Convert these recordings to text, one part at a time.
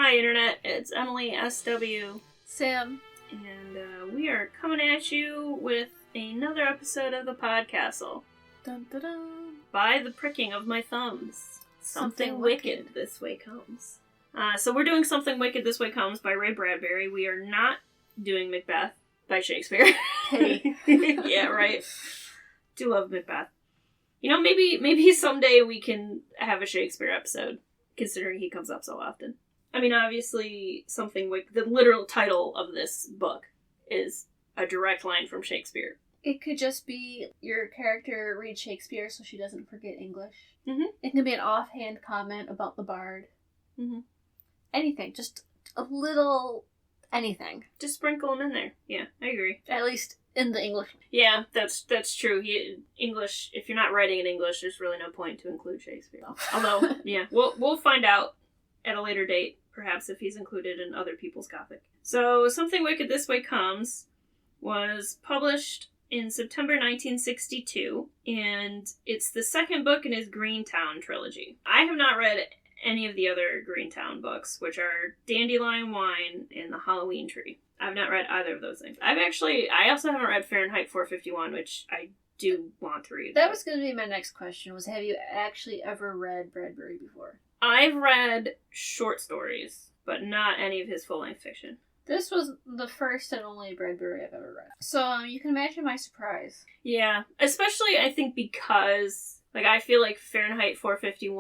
Hi, Internet. It's Emily SW. Sam. And we are coming at you with another episode of the Podcastle. Dun, dun, dun. By the pricking of my thumbs. Something wicked this way comes. So we're doing Something Wicked This Way Comes by Ray Bradbury. We are not doing Macbeth by Shakespeare. Hey. Yeah, right. Do love Macbeth. You know, maybe someday we can have a Shakespeare episode, considering he comes up so often. I mean, obviously, Something Wicked, the literal title of this book is a direct line from Shakespeare. It could just be your character reads Shakespeare so she doesn't forget English. Mm-hmm. It can be an offhand comment about the bard. Mm-hmm. Anything. Just a little anything. Just sprinkle them in there. Yeah, I agree. At least in the English. Yeah, that's true. English, if you're not writing in English, there's really no point to include Shakespeare. No. Although, yeah, we'll find out at a later date, perhaps, if he's included in other people's Gothic. So, Something Wicked This Way Comes was published in September 1962, and it's the second book in his Greentown trilogy. I have not read any of the other Greentown books, which are Dandelion Wine and The Halloween Tree. I've not read either of those things. I also haven't read Fahrenheit 451, which I do want to read. That was going to be my next question, was have you actually ever read Bradbury before? I've read short stories, but not any of his full-length fiction. This was the first and only Bradbury I've ever read. So you can imagine my surprise. Yeah, especially I think because, I feel like Fahrenheit 451,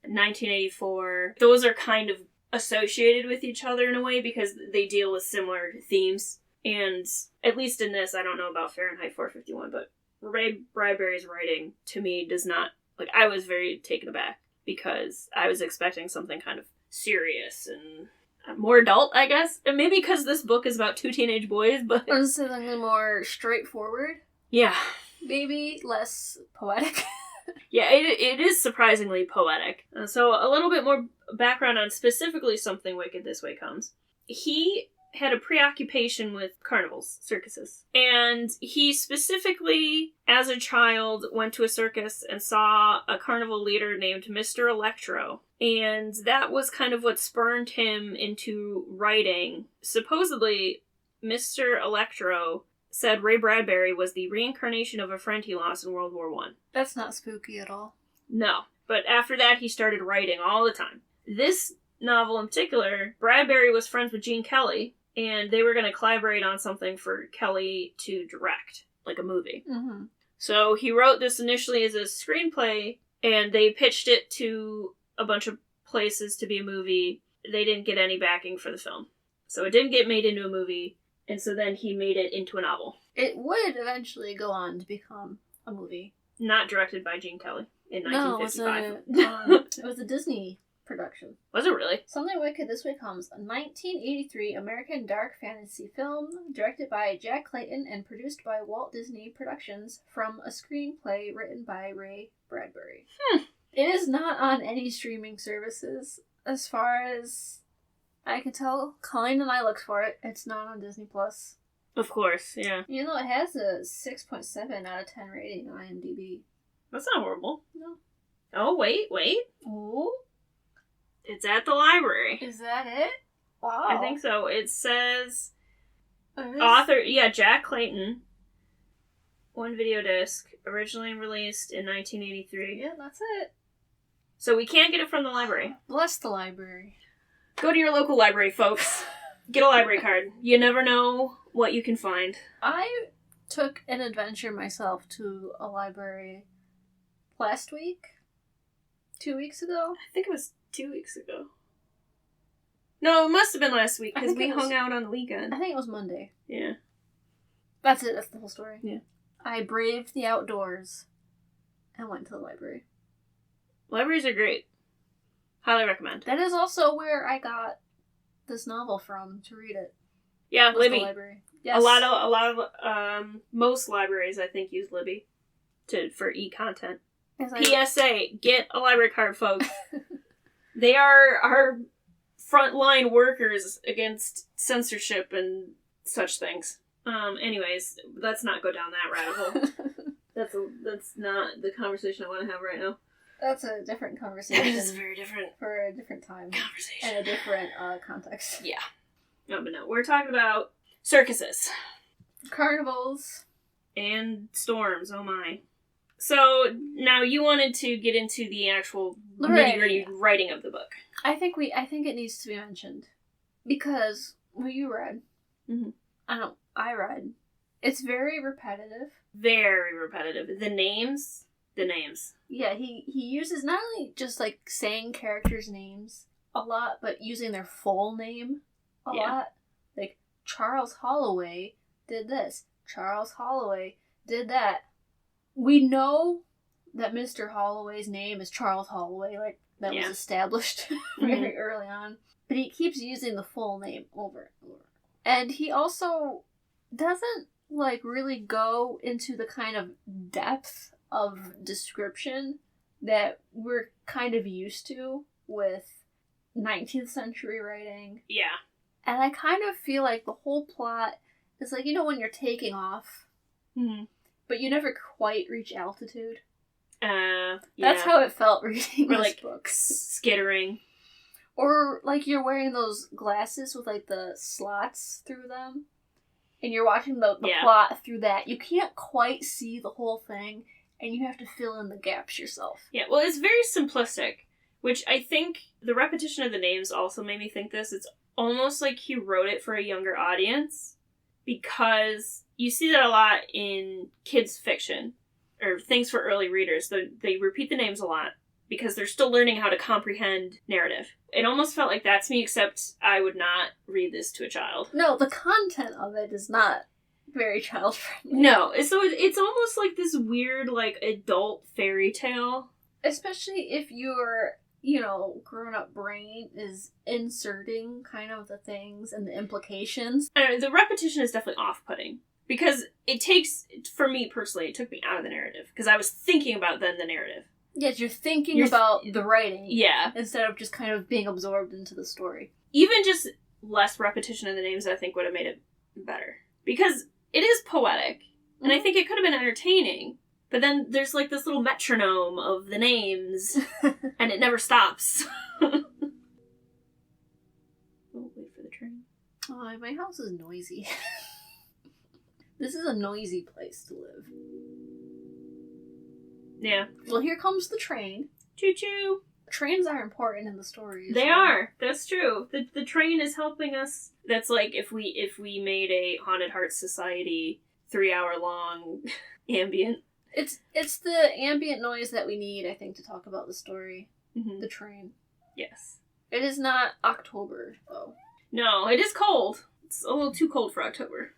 1984, those are kind of associated with each other in a way because they deal with similar themes. And at least in this, I don't know about Fahrenheit 451, but Ray Bradbury's writing, to me, does not... I was very taken aback because I was expecting something kind of serious and more adult, I guess. And maybe because this book is about two teenage boys, but... Or something more straightforward. Yeah. Maybe less poetic. Yeah, it is surprisingly poetic. So a little bit more background on specifically Something Wicked This Way Comes. He had a preoccupation with carnivals, circuses. And he specifically, as a child, went to a circus and saw a carnival leader named Mr. Electro. And that was kind of what spurred him into writing. Supposedly, Mr. Electro said Ray Bradbury was the reincarnation of a friend he lost in World War I. That's not spooky at all. No. But after that, he started writing all the time. This novel in particular, Bradbury was friends with Gene Kelly, and they were going to collaborate on something for Kelly to direct, like a movie. Mm-hmm. So he wrote this initially as a screenplay, and they pitched it to a bunch of places to be a movie. They didn't get any backing for the film. So it didn't get made into a movie, and so then he made it into a novel. It would eventually go on to become a movie. Not directed by Gene Kelly in 1955. No, it was a Disney production. Was it really? Something Wicked This Way Comes, a 1983 American dark fantasy film directed by Jack Clayton and produced by Walt Disney Productions from a screenplay written by Ray Bradbury. It is not on any streaming services. As far as I can tell, Colleen and I looked for it. It's not on Disney+. Of course, yeah. You know, it has a 6.7 out of 10 rating on IMDb. That's not horrible. No. Oh, wait. Oh? It's at the library. Is that it? Wow. I think so. It says author, Jack Clayton. One video disc, originally released in 1983. Yeah, that's it. So we can't get it from the library. Bless the library. Go to your local library, folks. Get a library card. You never know what you can find. I took an adventure myself to a library last week? 2 weeks ago? I think it was 2 weeks ago. No, it must have been last week, because we hung out on the weekend. I think it was Monday. Yeah. That's it, that's the whole story. Yeah. I braved the outdoors and went to the library. Libraries are great. Highly recommend. That is also where I got this novel from to read it. Yeah, Libby. The library. Yes. A lot of most libraries I think use Libby for e-content. PSA, get a library card, folks. They are our frontline workers against censorship and such things. Anyways, let's not go down that rabbit hole. That's not the conversation I want to have right now. That's a different conversation. That is very different. For a different time. Conversation. And a different context. Yeah. No, but no. We're talking about circuses. Carnivals. And storms, oh my. So, now you wanted to get into the actual nitty-gritty writing of the book. I think it needs to be mentioned. Because what you read, I read, it's very repetitive. Very repetitive. The names. Yeah, he uses not only just, like, saying characters' names a lot, but using their full name a lot. Like, Charles Holloway did this. Charles Holloway did that. We know that Mr. Holloway's name is Charles Holloway, like, that was established very early on. But he keeps using the full name over and over. And he also doesn't, like, really go into the kind of depth of description that we're kind of used to with 19th century writing. Yeah. And I kind of feel like the whole plot is like, you know, when you're taking off, but you never quite reach altitude. That's how it felt reading this book. Skittering. Or, like, you're wearing those glasses with, like, the slots through them, and you're watching the plot through that. You can't quite see the whole thing, and you have to fill in the gaps yourself. Yeah, well, it's very simplistic, which I think the repetition of the names also made me think this. It's almost like he wrote it for a younger audience, because you see that a lot in kids' fiction, or things for early readers. They repeat the names a lot, because they're still learning how to comprehend narrative. It almost felt like that to me, except I would not read this to a child. No, the content of it is not very child-friendly. No, so it's almost like this weird, like, adult fairy tale. Especially if your, you know, grown-up brain is inserting kind of the things and the implications. I don't know, the repetition is definitely off-putting. Because it takes, for me personally, it took me out of the narrative. Because I was thinking about then the narrative. Yes, you're thinking about the writing. Yeah. Instead of just kind of being absorbed into the story. Even just less repetition of the names, I think, would have made it better. Because it is poetic. And I think it could have been entertaining. But then there's, like, this little metronome of the names. And it never stops. Oh, wait for the train. Oh, my house is noisy. This is a noisy place to live. Yeah. Well, here comes the train. Choo-choo. Trains are important in the story. They are. That's true. The train is helping us. That's like if we made a Haunted Heart Society 3-hour-long ambient. It's the ambient noise that we need, I think, to talk about the story. The train. Yes. It is not October, though. No, it is cold. It's a little too cold for October.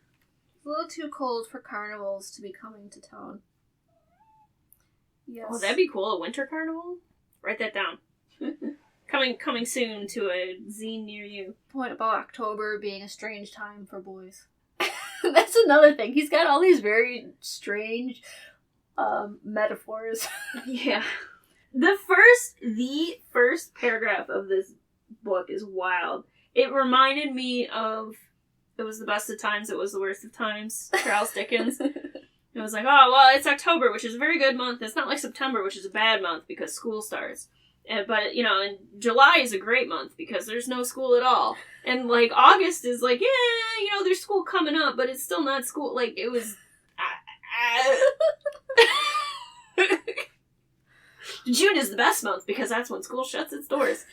It's a little too cold for carnivals to be coming to town. Yes. Oh, that'd be cool. A winter carnival? Write that down. Coming soon to a zine near you. Point about October being a strange time for boys. That's another thing. He's got all these very strange metaphors. Yeah. The first paragraph of this book is wild. It reminded me of It Was the Best of Times, It Was the Worst of Times, Charles Dickens. It was like, oh, well, it's October, which is a very good month. It's not like September, which is a bad month because school starts. But, you know, and July is a great month because there's no school at all. And, like, August is like, yeah, you know, there's school coming up, but it's still not school. Like, it was... June is the best month because that's when school shuts its doors.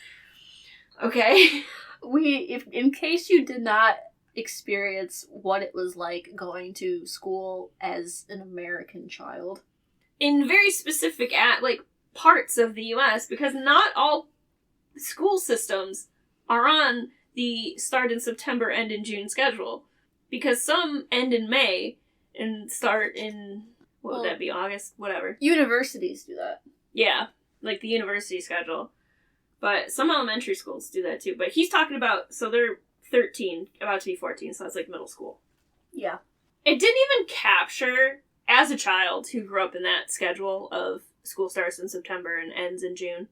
Okay? In case you did not experience what it was like going to school as an American child. In very specific, parts of the U.S., because not all school systems are on the start in September, end in June schedule. Because some end in May and start in, would that be, August? Whatever. Universities do that. Yeah, like the university schedule. But some elementary schools do that too. But he's talking about, so they're 13, about to be 14, so that's like middle school. Yeah. It didn't even capture, as a child who grew up in that schedule of school starts in September and ends in June,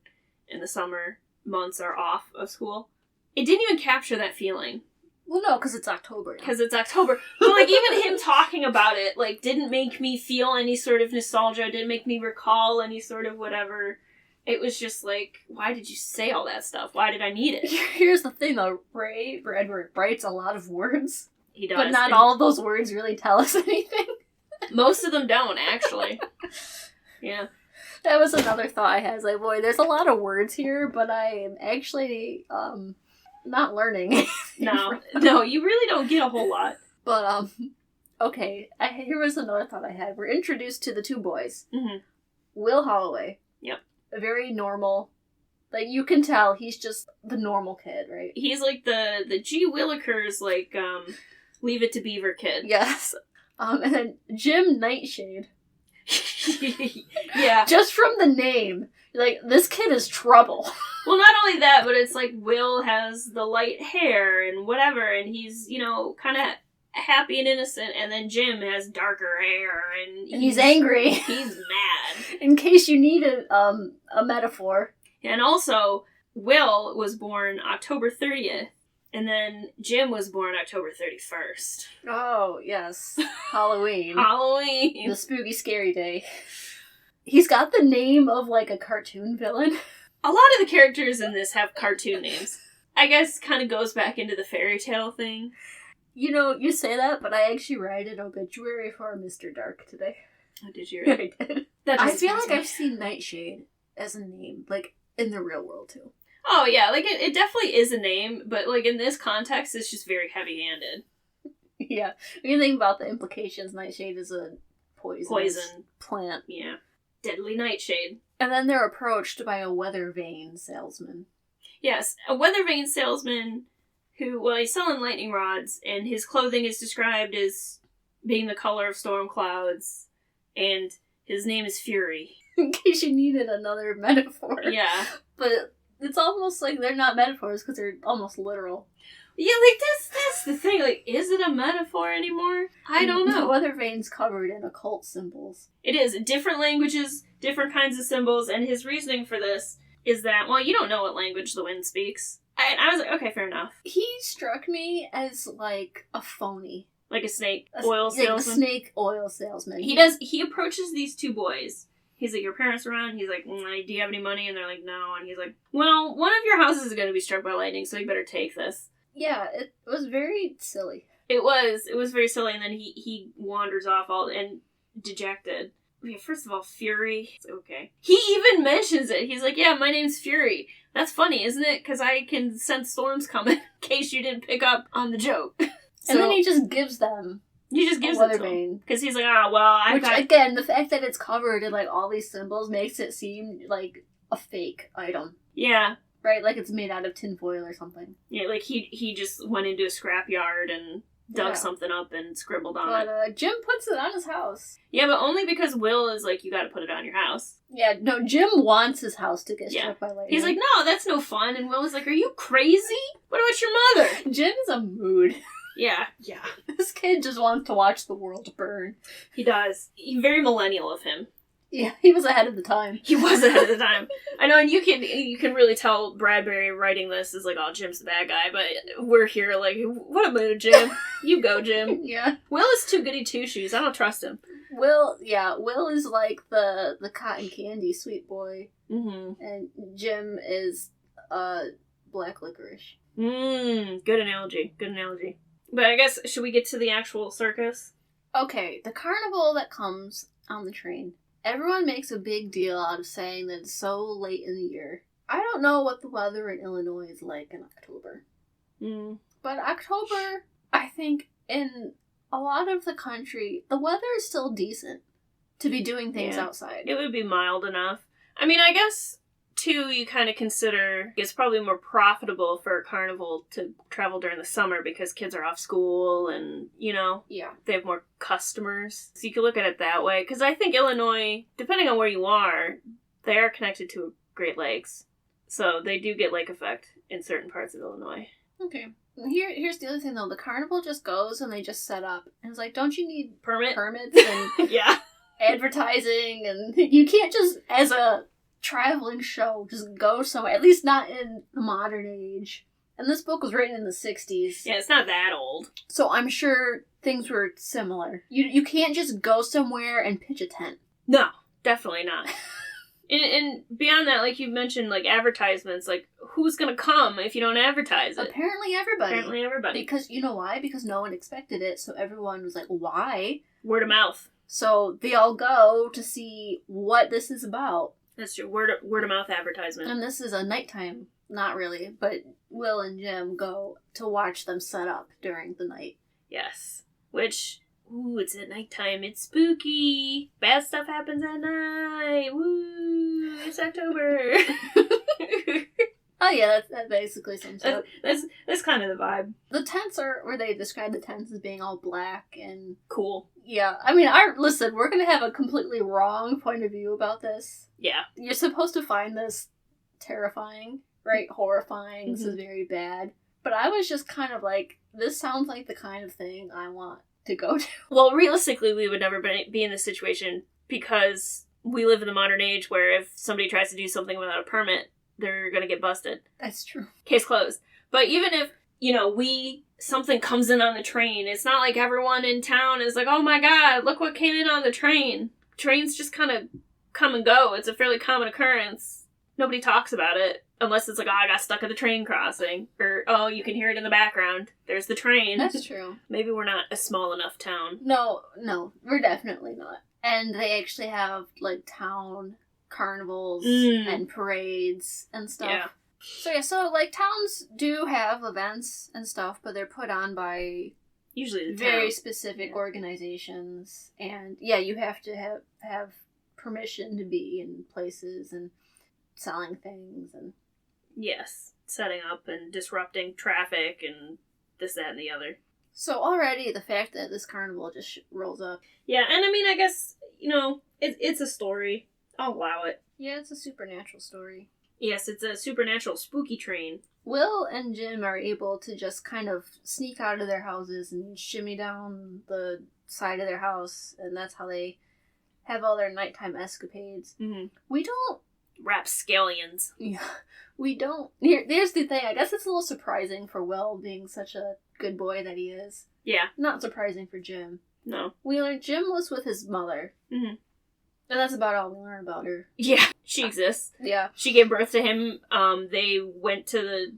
and the summer months are off of school, it didn't even capture that feeling. Well, no, because it's October. Because it's October. But, like, even him talking about it, like, didn't make me feel any sort of nostalgia, didn't make me recall any sort of whatever. It was just like, why did you say all that stuff? Why did I need it? Here's the thing, though. Ray Bradbury writes a lot of words. He does. But not all of those words really tell us anything. Most of them don't, actually. Yeah. That was another thought I had. It's like, boy, there's a lot of words here, but I am actually not learning. No, you really don't get a whole lot. But, okay, here was another thought I had. We're introduced to the two boys. Mm-hmm. Will Holloway. Yep. A very normal, like, you can tell he's just the normal kid, right? He's like the G. Willikers, like, Leave It to Beaver kid. Yes. And then Jim Nightshade. Yeah. Just from the name, like, this kid is trouble. Well, not only that, but it's like Will has the light hair and whatever, and he's, kind of happy and innocent, and then Jim has darker hair, and he's angry. He's mad. In case you needed a metaphor. And also, Will was born October 30th, and then Jim was born October 31st. Oh, yes. Halloween. Halloween. The spooky, scary day. He's got the name of, like, a cartoon villain. A lot of the characters in this have cartoon names. I guess kind of goes back into the fairy tale thing. You say that, but I actually read an obituary for Mr. Dark today. Oh, did you? I did. I feel like me. I've seen Nightshade as a name, like, in the real world, too. Oh, yeah, like, it definitely is a name, but, like, in this context, it's just very heavy-handed. Yeah. When you think about the implications, Nightshade is a poison plant. Yeah. Deadly Nightshade. And then they're approached by a weather vane salesman. Yes, a weather vane salesman who, well, he's selling lightning rods, and his clothing is described as being the color of storm clouds, and his name is Fury. In case you needed another metaphor. Yeah. But it's almost like they're not metaphors, because they're almost literal. Yeah, like, that's the thing. Like, is it a metaphor anymore? I don't know. The weather vane's covered in occult symbols. It is. Different languages, different kinds of symbols, and his reasoning for this is that, well, you don't know what language the wind speaks. I was like, okay, fair enough. He struck me as, like, a phony. Like a snake oil salesman? Like a snake oil salesman. He approaches these two boys. He's like, your parents around? He's like, do you have any money? And they're like, no. And he's like, well, one of your houses is going to be struck by lightning, so you better take this. Yeah, it was very silly. It was very silly, and then he wanders off all and dejected. Okay, first of all, Fury. Okay. He even mentions it. He's like, yeah, my name's Fury. That's funny, isn't it? Because I can sense storms coming, in case you didn't pick up on the joke. And then he just gives them He just gives it to him. Because he's like, again, the fact that it's covered in, like, all these symbols makes it seem like a fake item. Yeah. Right? Like it's made out of tinfoil or something. Yeah, like he just went into a scrapyard and dug something up and scribbled on it. But Jim puts it on his house. Yeah, but only because Will is like, you gotta put it on your house. Yeah, no, Jim wants his house to get struck by lightning. He's like, no, that's no fun. And Will is like, are you crazy? What about your mother? Jim is a mood. Yeah. This kid just wants to watch the world burn. He does. He's very millennial of him. Yeah, he was ahead of the time. He was ahead of the time. I know, and you can really tell Bradbury writing this is like, oh, Jim's the bad guy, but we're here like, what a mood, Jim. You go, Jim. Yeah. Will is too goody two-shoes. I don't trust him. Will is like the cotton candy sweet boy. Mm-hmm. And Jim is black licorice. Good analogy. But I guess, should we get to the actual circus? Okay, the carnival that comes on the train. Everyone makes a big deal out of saying that it's so late in the year. I don't know what the weather in Illinois is like in October. But October, I think, in a lot of the country, the weather is still decent to be doing things outside. It would be mild enough. I mean, I guess, too, you kind of consider it's probably more profitable for a carnival to travel during the summer because kids are off school and, they have more customers. So you could look at it that way. Because I think Illinois, depending on where you are, they are connected to Great Lakes. So they do get lake effect in certain parts of Illinois. Okay. Here's the other thing, though. The carnival just goes and they just set up. And it's like, don't you need permits and advertising? And you can't just, as a traveling show, just go somewhere, at least not in the modern age. And this book was written in the 60s. Yeah, it's not that old. So I'm sure things were similar. You can't just go somewhere and pitch a tent. No, definitely not. And beyond that, like you mentioned, like advertisements, like who's gonna come if you don't advertise it? Apparently everybody. Because, you know why? Because no one expected it, so everyone was like, why? Word of mouth. So they all go to see what this is about. That's true. Word of mouth advertisement. And this is a nighttime, not really, but Will and Jim go to watch them set up during the night. Yes. Which, ooh, it's at nighttime. It's spooky. Bad stuff happens at night. Woo! It's October. Oh yeah, that basically sums up. That's kind of the vibe. The tents are where they describe the tents as being all black and cool. Yeah, I mean, listen, we're gonna have a completely wrong point of view about this. Yeah, you're supposed to find this terrifying, right? Horrifying. This is very bad. But I was just kind of like, this sounds like the kind of thing I want to go to. Well, realistically, we would never be in this situation because we live in the modern age where if somebody tries to do something without a permit, they're gonna get busted. That's true. Case closed. But even if, something comes in on the train, it's not like everyone in town is like, oh my god, look what came in on the train. Trains just kind of come and go. It's a fairly common occurrence. Nobody talks about it. Unless it's like, oh, I got stuck at the train crossing. Or, oh, you can hear it in the background. There's the train. That's true. Maybe we're not a small enough town. No, we're definitely not. And they actually have, like, town carnivals and parades and stuff. Yeah. So like towns do have events and stuff, but they're put on by usually the very specific organizations, and you have to have permission to be in places and selling things and setting up and disrupting traffic and this, that, and the other. So already the fact that this carnival just rolls up. Yeah, and I mean, I guess it's a story. I'll allow it. Yeah, it's a supernatural story. Yes, it's a supernatural spooky train. Will and Jim are able to just kind of sneak out of their houses and shimmy down the side of their house, and that's how they have all their nighttime escapades. Mm-hmm. We don't... Rapscallions. Yeah, we don't... Here's the thing, I guess it's a little surprising for Will being such a good boy that he is. Yeah. Not surprising for Jim. No. We learn Jim lives with his mother. Mm-hmm. And that's about all we learn about her. Yeah, she exists. Yeah. She gave birth to him. They went to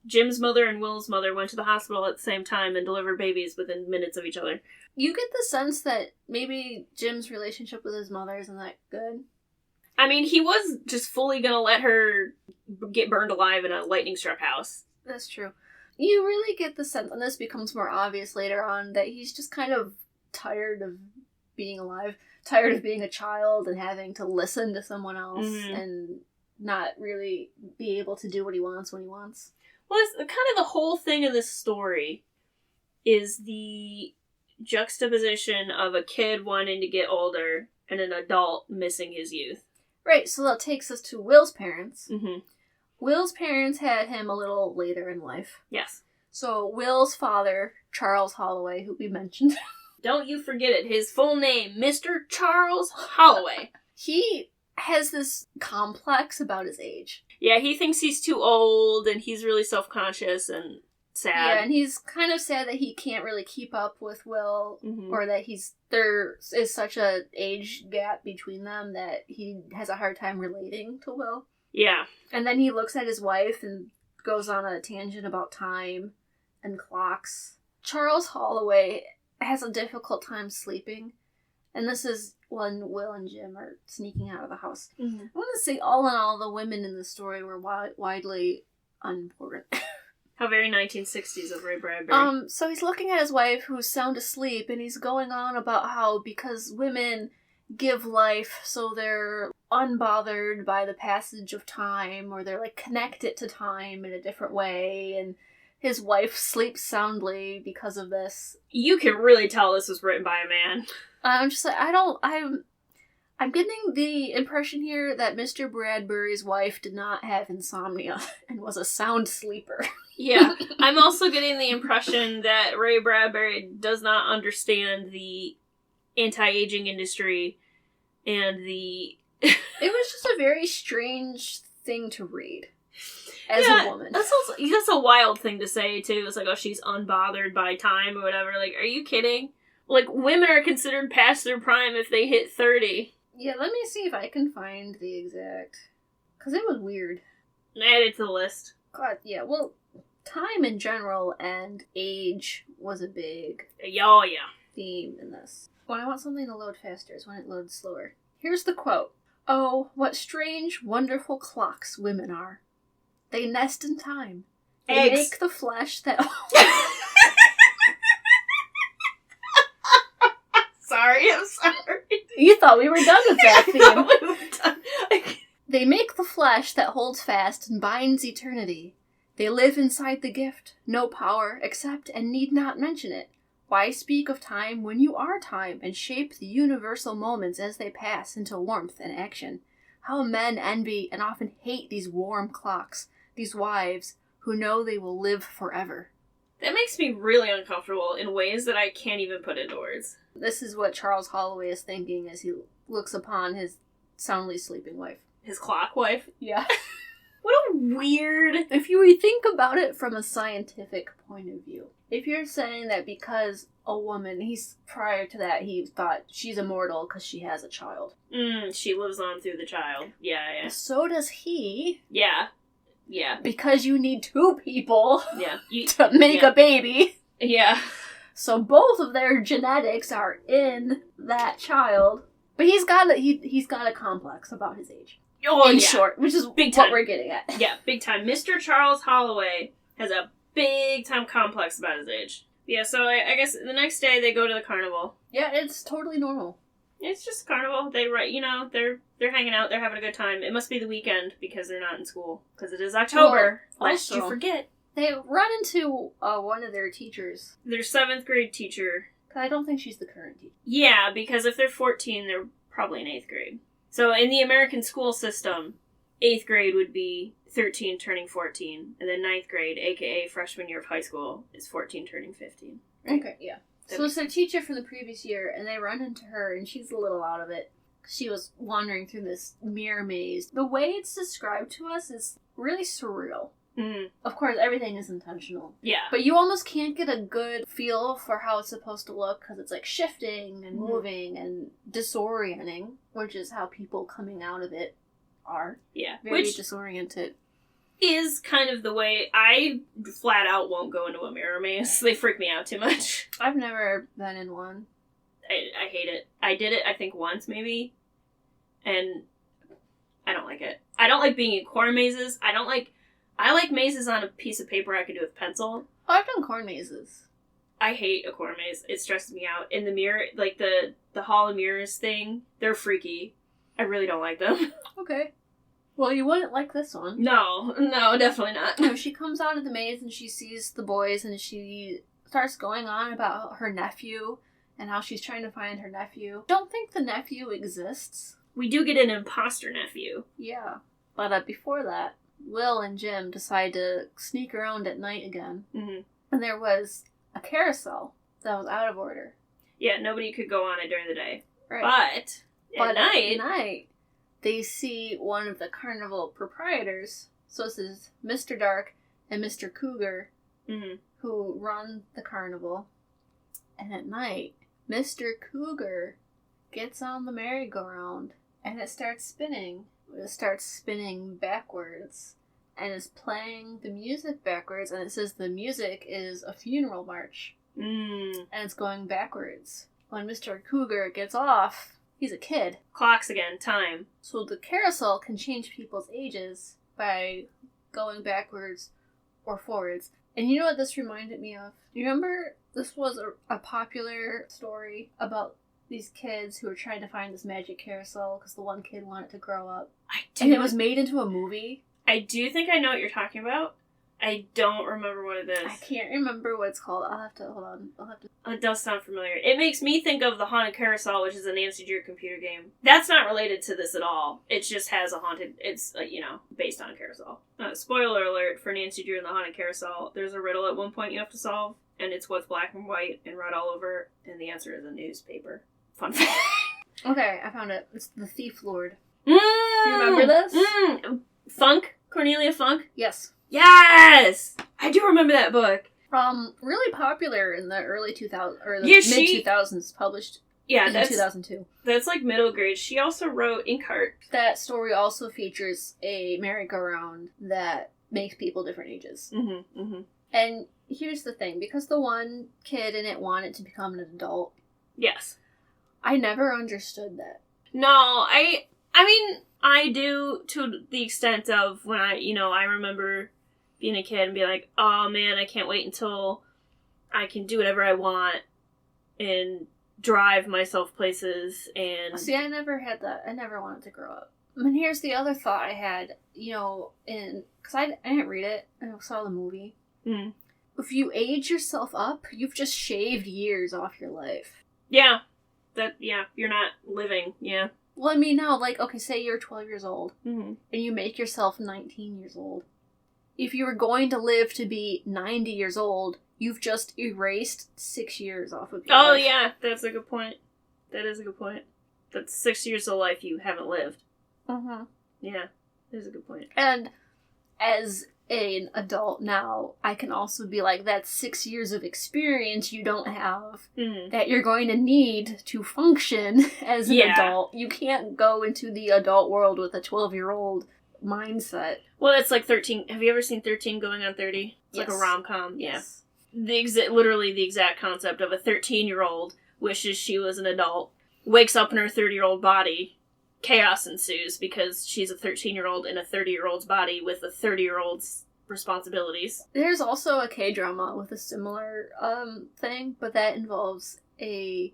Jim's mother and Will's mother went to the hospital at the same time and delivered babies within minutes of each other. You get the sense that maybe Jim's relationship with his mother isn't that good. I mean, he was just fully gonna let her get burned alive in a lightning-struck house. That's true. You really get the sense, and this becomes more obvious later on, that he's just kind of tired of being alive. Tired of being a child and having to listen to someone else and not really be able to do what he wants when he wants. Well, it's kind of the whole thing of this story is the juxtaposition of a kid wanting to get older and an adult missing his youth. Right, so that takes us to Will's parents. Mm-hmm. Will's parents had him a little later in life. Yes. So Will's father, Charles Holloway, who we mentioned... Don't you forget it. His full name, Mr. Charles Holloway. He has this complex about his age. Yeah, he thinks he's too old, and he's really self-conscious and sad. Yeah, and he's kind of sad that he can't really keep up with Will, or that there is such a age gap between them that he has a hard time relating to Will. Yeah. And then he looks at his wife and goes on a tangent about time and clocks. Charles Holloway has a difficult time sleeping, and this is when Will and Jim are sneaking out of the house. I want to say, all in all, the women in the story were widely unimportant. How very 1960s of Ray Bradbury. So he's looking at his wife, who's sound asleep, and he's going on about how because women give life, so they're unbothered by the passage of time, or they're like connected to time in a different way, and his wife sleeps soundly because of this. You can really tell this was written by a man. I'm just like, I'm getting the impression here that Mr. Bradbury's wife did not have insomnia and was a sound sleeper. Yeah. I'm also getting the impression that Ray Bradbury does not understand the anti-aging industry and the... It was just a very strange thing to read. As a woman. That's a wild thing to say, too. It's like, oh, she's unbothered by time or whatever. Like, are you kidding? Like, women are considered past their prime if they hit 30. Yeah, let me see if I can find the exact... Because it was weird. Add it to the list. God, yeah, well, time in general and age was a big Oh, yeah. theme in this. When I want something to load faster is when it loads slower. Here's the quote. "Oh, what strange, wonderful clocks women are. They nest in time. They Eggs. make the flesh that..." I'm sorry. You thought we were done with that theme. No, we were done. "They make the flesh that holds fast and binds eternity. They live inside the gift, no power, accept and need not mention it. Why speak of time when you are time, and shape the universal moments as they pass into warmth and action? How men envy and often hate these warm clocks, these wives who know they will live forever." That makes me really uncomfortable in ways that I can't even put into words. This is what Charles Holloway is thinking as he looks upon his soundly sleeping wife. His clock wife? Yeah. What a weird... If you think about it from a scientific point of view, if you're saying that because a woman, prior to that, he thought she's immortal because she has a child. She lives on through the child. Yeah. So does he. Yeah. Because you need two people Yeah. to make a baby. Yeah. So both of their genetics are in that child. But he's got a complex about his age. Oh, in yeah. short, which is Big what time. we're getting at. Yeah, big time. Mr. Charles Holloway has a big time complex about his age. Yeah, so I guess the next day they go to the carnival. Yeah, it's totally normal. It's just carnival. They're hanging out. They're having a good time. It must be the weekend because they're not in school because it is October. Lest you forget. They run into one of their teachers. Their 7th grade teacher. I don't think she's the current teacher. Yeah, because if they're 14, they're probably in 8th grade. So in the American school system, 8th grade would be 13 turning 14, and then 9th grade, aka freshman year of high school, is 14 turning 15. Right? Okay, yeah. So it's their teacher from the previous year, and they run into her, and she's a little out of it. She was wandering through this mirror maze. The way it's described to us is really surreal. Mm. Of course, everything is intentional. Yeah. But you almost can't get a good feel for how it's supposed to look, because it's like shifting and moving and disorienting, which is how people coming out of it are. Yeah. Very Which disoriented. is kind of the way I flat out won't go into a mirror maze. They freak me out too much. I've never been in one. I hate it. I did it, I think, once maybe, and I don't like it. I don't like being in corner mazes. I like mazes on a piece of paper I can do with pencil. Oh, I've done corn mazes. I hate a corner maze. It stresses me out. In the mirror, like the Hall of Mirrors thing, they're freaky. I really don't like them. Okay. Well, you wouldn't like this one. No, definitely not. No, she comes out of the maze and she sees the boys and she starts going on about her nephew and how she's trying to find her nephew. Don't think the nephew exists. We do get an imposter nephew. Yeah. But before that, Will and Jim decide to sneak around at night again. Mm-hmm. And there was a carousel that was out of order. Yeah, nobody could go on it during the day. Right. But at at night, they see one of the carnival proprietors. So this is Mr. Dark and Mr. Cougar, who run the carnival. And at night, Mr. Cougar gets on the merry-go-round, and it starts spinning. It starts spinning backwards, and is playing the music backwards, and it says the music is a funeral march. And it's going backwards. When Mr. Cougar gets off, he's a kid. Clocks again, time. So the carousel can change people's ages by going backwards or forwards. And you know what this reminded me of? You remember this was a popular story about these kids who were trying to find this magic carousel because the one kid wanted to grow up. And it was made into a movie. I do think I know what you're talking about. I don't remember what it is. I can't remember what it's called. Hold on. It does sound familiar. It makes me think of the Haunted Carousel, which is a Nancy Drew computer game. That's not related to this at all. It just has a haunted... It's, based on a carousel. Spoiler alert for Nancy Drew and the Haunted Carousel. There's a riddle at one point you have to solve, and it's what's black and white and red all over, and the answer is a newspaper. Fun fact. Okay, I found it. It's The Thief Lord. You You remember this? Funk? Cornelia Funk? Yes. Yes! I do remember that book. Really popular in the early 2000s, or the Yeah, mid-2000s, published Yeah, in 2002. That's like middle grade. She also wrote Inkheart. That story also features a merry-go-round that makes people different ages. Mm-hmm, mm-hmm. And here's the thing, because the one kid in it wanted to become an adult. Yes. I never understood that. No, I mean, I do to the extent of when I remember being a kid and be like, oh man, I can't wait until I can do whatever I want and drive myself places and... See, I never had that. I never wanted to grow up. And here's the other thought I had, because I didn't read it, I saw the movie. Mm. If you age yourself up, you've just shaved years off your life. Yeah. You're not living, yeah. Well, I mean, now, okay, say you're 12 years old, Mm-hmm. and you make yourself 19 years old. If you were going to live to be 90 years old, you've just erased 6 years off of your life. Oh, yeah, that's a good point. That is a good point. That's 6 years of life you haven't lived. Mm-hmm. Yeah, that is a good point. And as an adult now, I can also be like, that's 6 years of experience you don't have that you're going to need to function as an adult. You can't go into the adult world with a 12-year-old mindset. Well, it's like 13. Have you ever seen 13 Going on 30? It's like a rom-com. Yes. Yeah. Literally the exact concept of a 13-year-old wishes she was an adult, wakes up in her 30-year-old body, chaos ensues because she's a 13-year-old in a 30-year-old's body with a 30-year-old's responsibilities. There's also a K-drama with a similar thing, but that involves a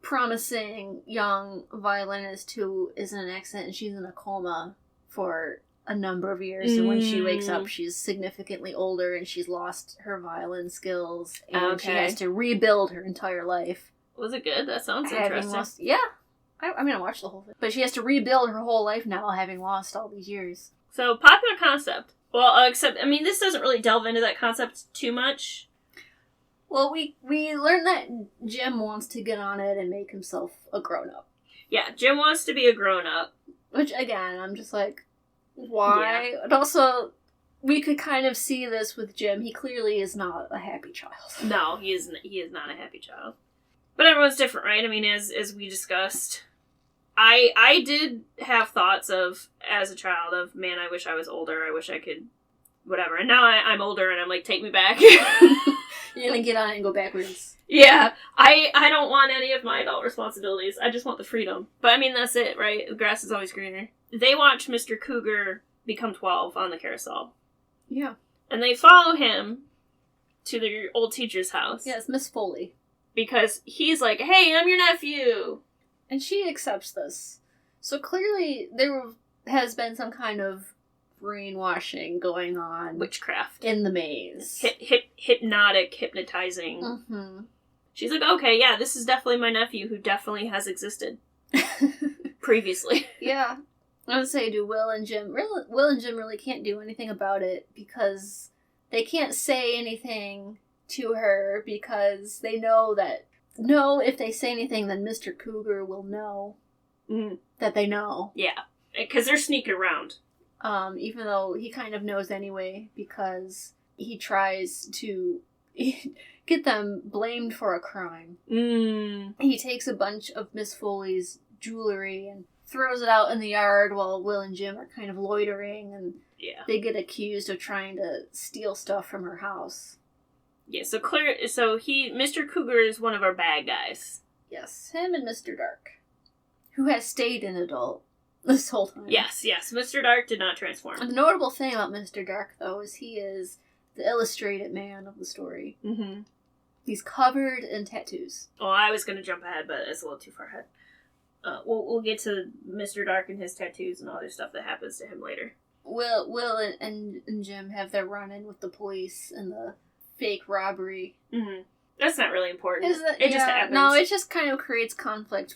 promising young violinist who is in an accident and she's in a coma for a number of years. And when she wakes up, she's significantly older and she's lost her violin skills and she has to rebuild her entire life. Was it good? That sounds interesting. I mean, I watched the whole thing. But she has to rebuild her whole life now, having lost all these years. So, popular concept. Well, except, I mean, this doesn't really delve into that concept too much. Well, we learned that Jim wants to get on it and make himself a grown-up. Yeah, Jim wants to be a grown-up. Which, again, I'm just like, why? Yeah. And also, we could kind of see this with Jim. He clearly is not a happy child. No, he is not a happy child. But everyone's different, right? I mean, as we discussed, I did have thoughts of, as a child, of, man, I wish I was older. I wish I could, whatever. And now I'm older, and I'm like, take me back. You're gonna get on it and go backwards. Yeah, I don't want any of my adult responsibilities. I just want the freedom. But, I mean, that's it, right? The grass is always greener. They watch Mr. Cougar become 12 on the carousel. Yeah. And they follow him to their old teacher's house. Yes, Miss Foley. Because he's like, hey, I'm your nephew. And she accepts this. So clearly there has been some kind of brainwashing going on. Witchcraft. In the maze. Hypnotizing. Mm-hmm. She's like, okay, yeah, this is definitely my nephew who definitely has existed. Previously. Yeah. I would say, Will and Jim really can't do anything about it because they can't say anything to her because they know if they say anything, then Mr. Cougar will know that they know. Yeah, because they're sneaking around. Even though he kind of knows anyway because he tries to get them blamed for a crime. He takes a bunch of Miss Foley's jewelry and throws it out in the yard while Will and Jim are kind of loitering, and they get accused of trying to steal stuff from her house. Yeah, so Mr. Cougar is one of our bad guys. Yes, him and Mr. Dark, who has stayed an adult this whole time. Yes, Mr. Dark did not transform. And the notable thing about Mr. Dark, though, is he is the illustrated man of the story. Mm-hmm. He's covered in tattoos. Oh, I was going to jump ahead, but it's a little too far ahead. We'll get to Mr. Dark and his tattoos and all other stuff that happens to him later. Will and Jim have their run-in with the police and the fake robbery. Mm-hmm. That's not really important. It just happens. No, it just kind of creates conflict.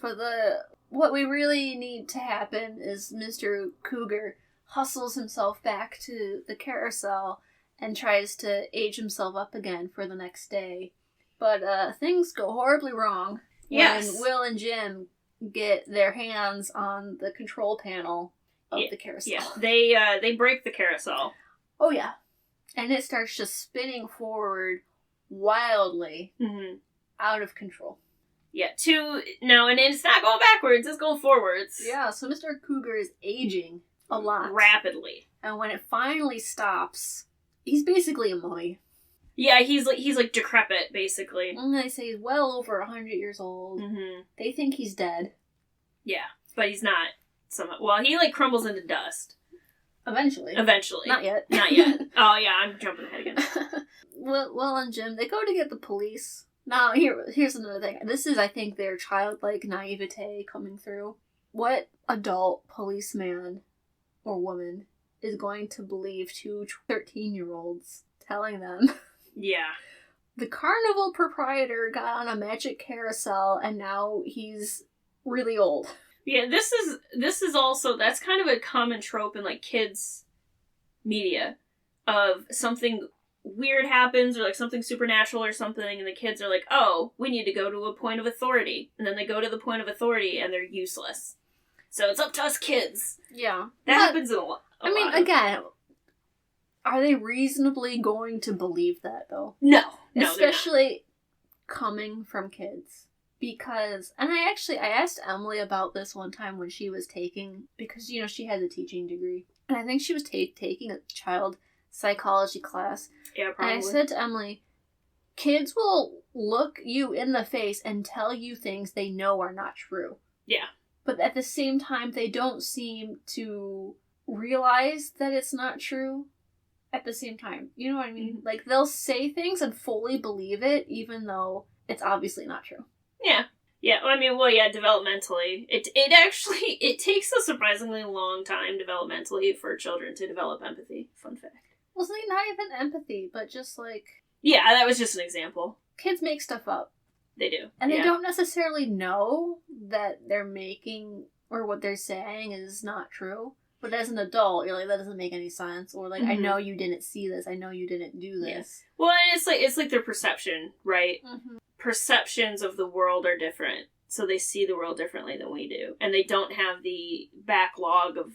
What we really need to happen is Mr. Cougar hustles himself back to the carousel and tries to age himself up again for the next day. But things go horribly wrong when Will and Jim get their hands on the control panel of the carousel. Yeah, they break the carousel. Oh, yeah. And it starts just spinning forward wildly out of control. Yeah, no, and it's not going backwards, it's going forwards. Yeah, so Mr. Cougar is aging a lot. Rapidly. And when it finally stops, he's basically a mummy. Yeah, he's like decrepit, basically. And they say he's well over 100 years old. Mm-hmm. They think he's dead. Yeah, but he's not. Well, he like crumbles into dust. Eventually. Not yet. Oh yeah, I'm jumping ahead again. Will and Jim, they go to get the police. Now, here's another thing. This is, I think, their childlike naivete coming through. What adult policeman or woman is going to believe two 13-year-olds telling them? Yeah. The carnival proprietor got on a magic carousel and now he's really old. Yeah, this is also, that's kind of a common trope in like kids media of something weird happens or like something supernatural or something, and the kids are like, oh, we need to go to a point of authority, and then they go to the point of authority and they're useless. So it's up to us kids. Yeah. That happens a lot. Again, are they reasonably going to believe that though? No, especially coming from kids. Because, and I asked Emily about this one time when she was taking, because, she has a teaching degree. And I think she was taking a child psychology class. Yeah, probably. And I said to Emily, kids will look you in the face and tell you things they know are not true. Yeah. But at the same time, they don't seem to realize that it's not true at the same time. You know what I mean? Mm-hmm. Like, they'll say things and fully believe it, even though it's obviously not true. Yeah. Yeah, developmentally. It takes a surprisingly long time developmentally for children to develop empathy. Fun fact. Well, it's not even empathy, but just like... Yeah, that was just an example. Kids make stuff up. They do. And they don't necessarily know that they're making, or what they're saying is not true. But as an adult, you're like, that doesn't make any sense. Or like, I know you didn't see this. I know you didn't do this. Yes. Well, and it's like their perception, right? Mm-hmm. Perceptions of the world are different, so they see the world differently than we do, and they don't have the backlog of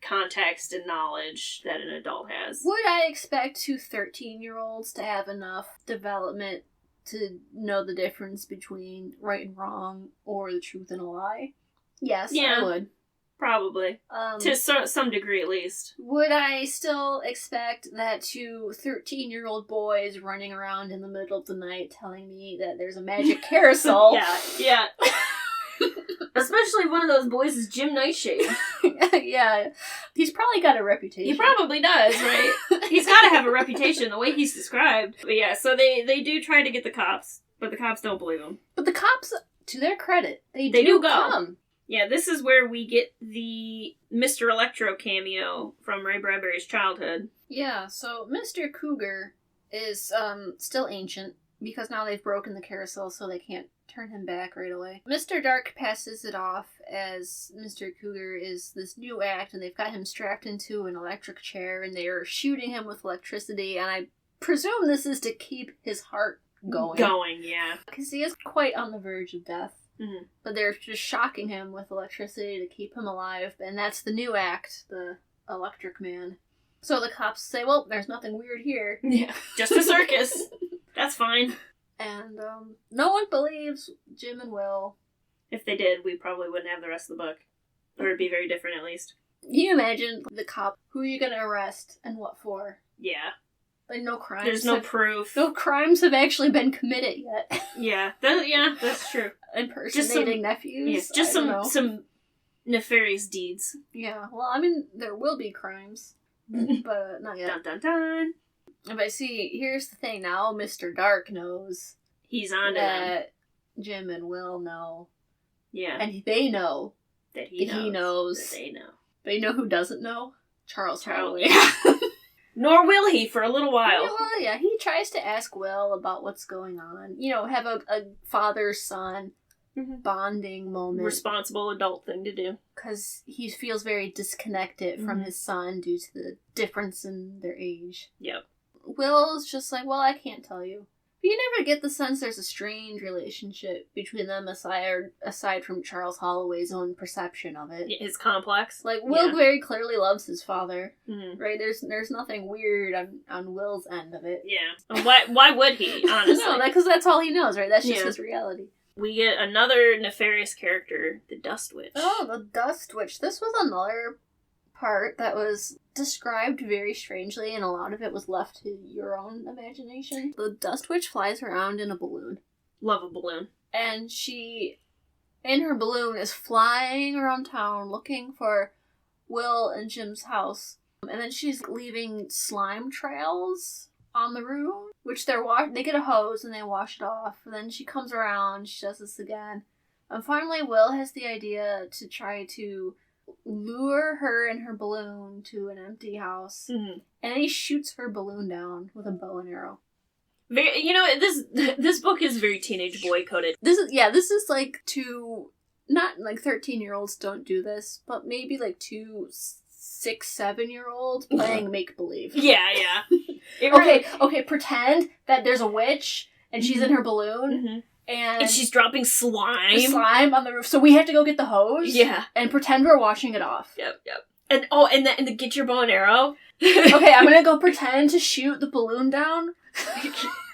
context and knowledge that an adult has. Would I expect two 13-year-olds to have enough development to know the difference between right and wrong, or the truth and a lie? Yes, yeah, I would. Probably. To some degree, at least. Would I still expect that two 13-year-old boys running around in the middle of the night telling me that there's a magic carousel? Yeah. Especially if one of those boys is Jim Nightshade. Yeah. He's probably got a reputation. He probably does, right? He's got to have a reputation, the way he's described. But yeah, so they do try to get the cops, but the cops don't believe them. But the cops, to their credit, they do go. Come. Yeah, this is where we get the Mr. Electro cameo from Ray Bradbury's childhood. Yeah, so Mr. Cougar is still ancient, because now they've broken the carousel, so they can't turn him back right away. Mr. Dark passes it off as Mr. Cougar is this new act, and they've got him strapped into an electric chair, and they are shooting him with electricity, and I presume this is to keep his heart going. Yeah. Because he is quite on the verge of death. Mm-hmm. But they're just shocking him with electricity to keep him alive, and that's the new act, the Electric Man. So the cops say, well, there's nothing weird here. Yeah, just a circus. That's fine. And no one believes Jim and Will. If they did, we probably wouldn't have the rest of the book. Or it'd be very different, at least. Can you imagine the cop? Who are you going to arrest, and what for? Yeah. Like, no crimes. There's no proof. No crimes have actually been committed yet. Yeah, that's true. Impersonating nephews. Yeah, just some nefarious deeds. Yeah, well, I mean, there will be crimes, but not yet. Dun dun dun. But see, here's the thing. Now Mr. Dark knows. He's on that Jim and Will know. Yeah. And they know that he knows. That they know. But you know who doesn't know? Charles Holloway. Nor will he for a little while. Well, yeah, he tries to ask Will about what's going on. Have a father-son bonding moment. Responsible adult thing to do. Because he feels very disconnected from his son due to the difference in their age. Yep. Will's just like, well, I can't tell you. But you never get the sense there's a strange relationship between them aside from Charles Holloway's own perception of it. His complex. Like, Will very clearly loves his father. Mm-hmm. Right? There's nothing weird on Will's end of it. Yeah. Why would he, honestly? No, because that's all he knows, right? That's just his reality. We get another nefarious character, the Dust Witch. Oh, the Dust Witch. This was another part that was described very strangely, and a lot of it was left to your own imagination. The Dust Witch flies around in a balloon. Love a balloon. And she, in her balloon, is flying around town looking for Will and Jim's house. And then she's leaving slime trails on the roof, which they get a hose and they wash it off. And then she comes around, she does this again. And finally, Will has the idea to try to lure her and her balloon to an empty house. Mm-hmm. And he shoots her balloon down with a bow and arrow. Very, this book is very teenage boy coded. This is like to, not like 13-year-olds don't do this, but maybe like 6-7-year-olds playing make-believe. Yeah. Okay, pretend that there's a witch and she's in her balloon and she's dropping slime on the roof. So we have to go get the hose. Yeah. And pretend we're washing it off. Yep. And then get your bow and arrow. Okay, I'm gonna go pretend to shoot the balloon down.